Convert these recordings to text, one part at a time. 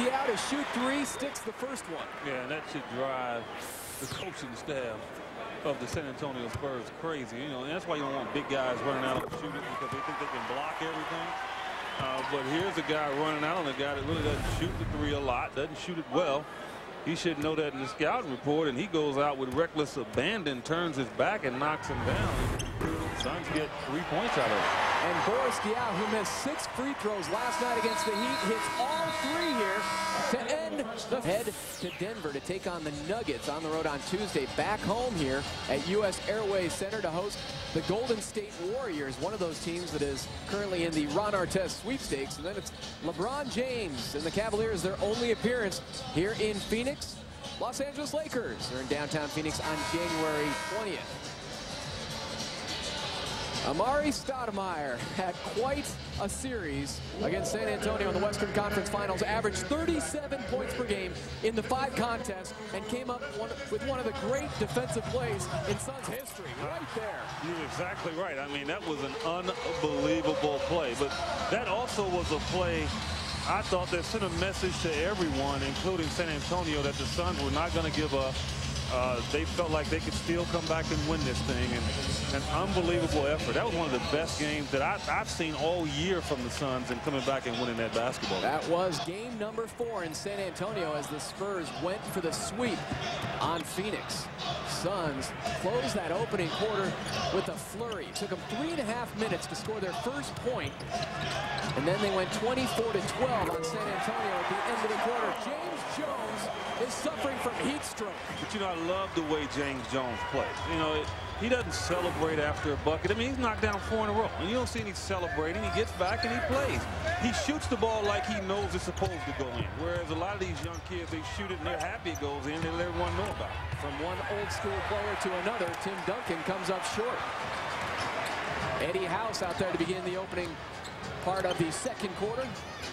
Diao to shoot three, sticks the first one. Yeah, and that should drive the coaching staff of the San Antonio Spurs crazy. You know, and that's why you don't want big guys running out and shooting because they think they can block everything. But here's a guy running out on a guy that really doesn't shoot the three a lot, doesn't shoot it well. He should know that in the scouting report, and he goes out with reckless abandon, turns his back, and knocks him down. The Suns get 3 points out of it. And Boris Diaw, who missed 6 free throws last night against the Heat, hits all 3 here to end the head to Denver to take on the Nuggets on the road on Tuesday. Back home here at U.S. Airways Center to host the Golden State Warriors, one of those teams that is currently in the Ron Artest sweepstakes. And then it's LeBron James and the Cavaliers, their only appearance here in Phoenix. Los Angeles Lakers are in downtown Phoenix on January 20th. Amari Stoudamire had quite a series against San Antonio in the Western Conference Finals, averaged 37 points per game in the 5 contests, and came up with one of the great defensive plays in Suns history right there. You're exactly right. I mean, that was an unbelievable play, but that also was a play I thought that sent a message to everyone, including San Antonio, that the Suns were not going to give up. They felt like they could still come back and win this thing, and an unbelievable effort. That was one of the best games that I've seen all year from the Suns, and coming back and winning that basketball. That was game number 4 in San Antonio as the Spurs went for the sweep on Phoenix. Suns closed that opening quarter with a flurry. It took them 3.5 minutes to score their first point, and then they went 24-12 on San Antonio at the end of the quarter. James Jones is suffering from heat stroke. But you know, I love the way James Jones plays. You know, he doesn't celebrate after a bucket. I mean, he's knocked down 4 in a row, and you don't see any celebrating. He gets back and he plays. He shoots the ball like he knows it's supposed to go in. Whereas a lot of these young kids, they shoot it and they're happy it goes in. They let everyone know about it. From one old school player to another, Tim Duncan comes up short. Eddie House out there to begin the opening part of the second quarter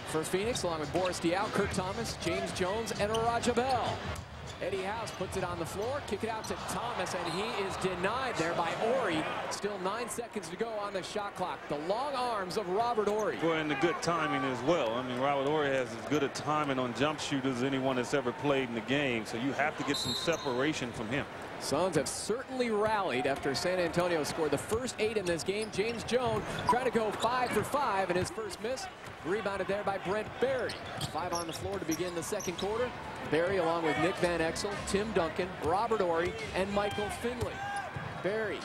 for Phoenix, along with Boris Diaw, Kurt Thomas, James Jones, and Raja Bell. Eddie House puts it on the floor, kick it out to Thomas, and he is denied there by Horry. Still 9 seconds to go on the shot clock. The long arms of Robert Horry. Well, and the good timing as well. I mean, Robert Horry has as good a timing on jump shooters as anyone that's ever played in the game, so you have to get some separation from him. Suns have certainly rallied after San Antonio scored the first 8 in this game. James Jones trying to go 5 for 5 in his first miss. Rebounded there by Brent Barry. 5 on the floor to begin the second quarter. Barry along with Nick Van Exel, Tim Duncan, Robert Horry, and Michael Finley. Barry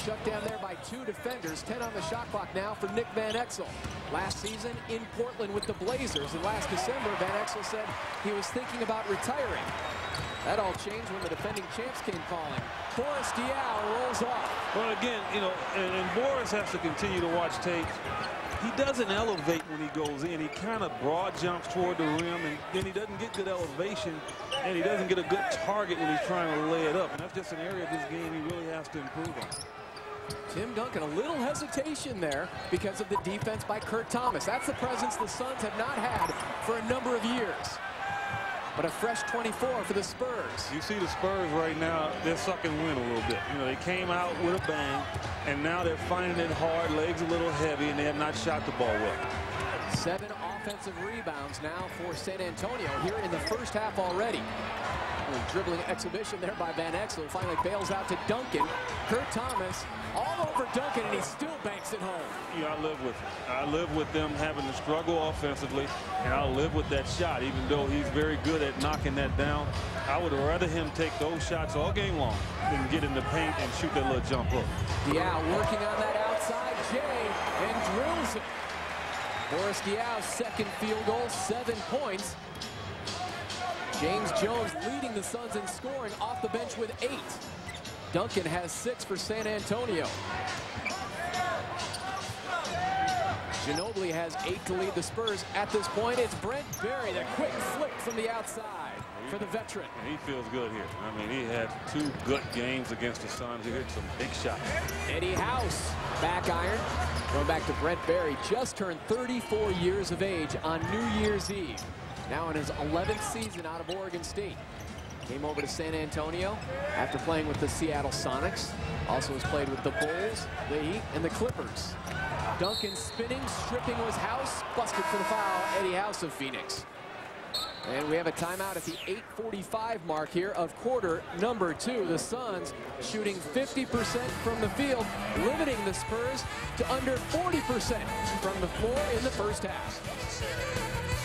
shut down there by 2 defenders. 10 on the shot clock now for Nick Van Exel. Last season in Portland with the Blazers, and last December Van Exel said he was thinking about retiring. That all changed when the defending champs came calling. Boris Diaw rolls off. Well, again, you know, and Boris has to continue to watch tape. He doesn't elevate when he goes in. He kind of broad jumps toward the rim, and then he doesn't get good elevation, and he doesn't get a good target when he's trying to lay it up. And that's just an area of this game he really has to improve on. Tim Duncan, a little hesitation there because of the defense by Kurt Thomas. That's the presence the Suns have not had for a number of years. But a fresh 24 for the Spurs. You see the Spurs right now, they're sucking wind a little bit. You know, they came out with a bang, and now they're finding it hard, legs a little heavy, and they have not shot the ball well. 7 offensive rebounds now for San Antonio here in the first half already. A dribbling exhibition there by Van Exel. Finally bails out to Duncan. Kurt Thomas all over Duncan, and he still banks it home. Yeah, I live with it. I live with them having to struggle offensively, and I live with that shot, even though he's very good at knocking that down. I would rather him take those shots all game long than get in the paint and shoot that little jump hook. Yeah, working on that outside J and drills it. Boris Diaw's second field goal, 7 points. James Jones leading the Suns in scoring off the bench with 8. Duncan has 6 for San Antonio. Ginobili has 8 to lead the Spurs. At this point, it's Brent Barry, the quick flick from the outside for the veteran. He feels good here. I mean, he had 2 good games against the Suns. He hit some big shots. Eddie House, back iron. Going back to Brent Barry, just turned 34 years of age on New Year's Eve. Now in his 11th season out of Oregon State. Came over to San Antonio after playing with the Seattle Sonics. Also has played with the Bulls, the Heat, and the Clippers. Duncan spinning, stripping was House. Busted for the foul, Eddie House of Phoenix. And we have a timeout at the 8:45 mark here of quarter number 2. The Suns shooting 50% from the field, limiting the Spurs to under 40% from the floor in the first half.